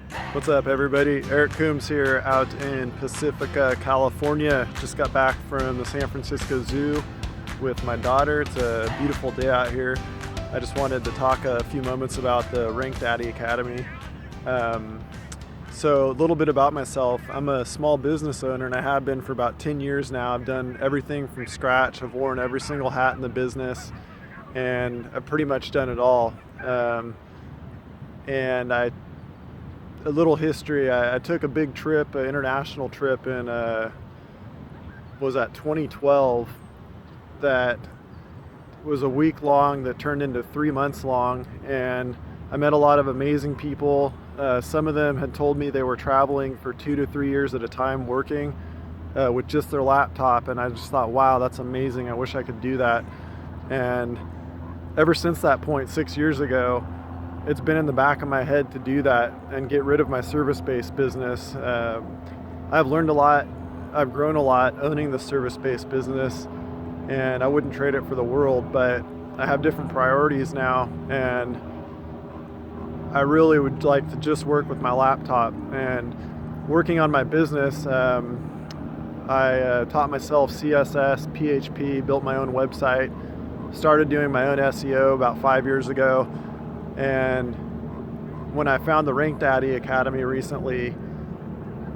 What's up, everybody? Eric Coombs here out in Pacifica, California. Just got back from the San Francisco Zoo with my daughter. It's a beautiful day out here. I just wanted to talk a few moments about the RankDaddy Academy. So a little bit about myself. I'm a small business owner and I have been for about 10 years now. I've done everything from scratch. I've worn every single hat in the business and I've pretty much done it all. A little history, I took a big trip, an international trip in, was that 2012, that was a week long that turned into 3 months long, and I met a lot of amazing people. Some of them had told me they were traveling for 2 to 3 years at a time working with just their laptop, and I just thought, wow, that's amazing. I wish I could do that. And ever since that point, 6 years ago, it's been in the back of my head to do that and get rid of my service-based business. I've learned a lot, I've grown a lot owning the service-based business, and I wouldn't trade it for the world, but I have different priorities now, and I really would like to just work with my laptop. And working on my business, I taught myself CSS, PHP, built my own website, started doing my own SEO about 5 years ago. And when I found the RankDaddy Academy recently,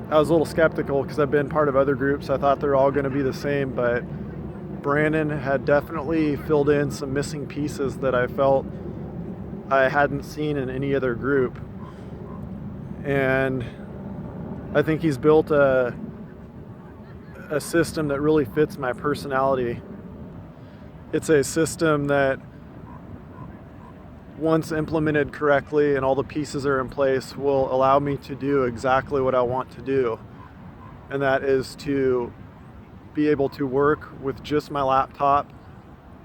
I was a little skeptical because I've been part of other groups. I thought they're all going to be the same, but Brandon had definitely filled in some missing pieces that I felt I hadn't seen in any other group. And I think he's built a system that really fits my personality. It's a system that, once implemented correctly and all the pieces are in place, will allow me to do exactly what I want to do. And that is to be able to work with just my laptop,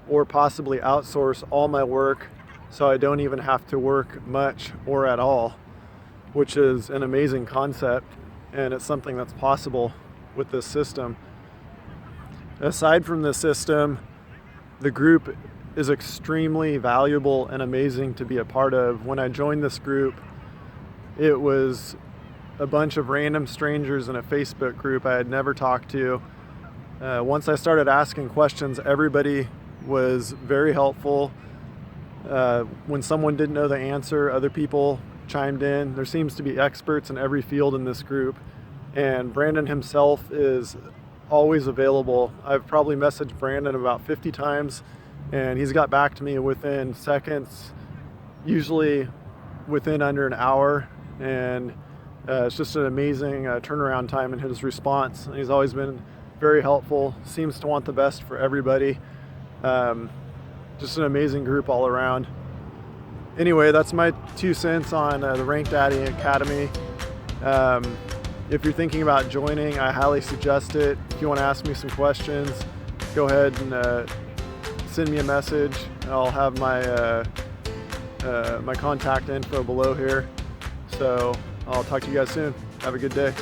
or possibly outsource all my work so I don't even have to work much or at all, which is an amazing concept, and it's something that's possible with this system. Aside from the system, the group is extremely valuable and amazing to be a part of. When I joined this group, it was a bunch of random strangers in a Facebook group I had never talked to. Once I started asking questions, everybody was very helpful. When someone didn't know the answer, other people chimed in. There seems to be experts in every field in this group, and Brandon himself is always available. I've probably messaged Brandon about 50 times, and he's got back to me within seconds, usually within under an hour, and it's just an amazing turnaround time in his response. He's always been very helpful, seems to want the best for everybody. Just an amazing group all around. Anyway, that's my 2 cents on the RankDaddy Academy. If you're thinking about joining, I highly suggest it. If you want to ask me some questions, go ahead and send me a message. I'll have my my contact info below here. So I'll talk to you guys soon. Have a good day.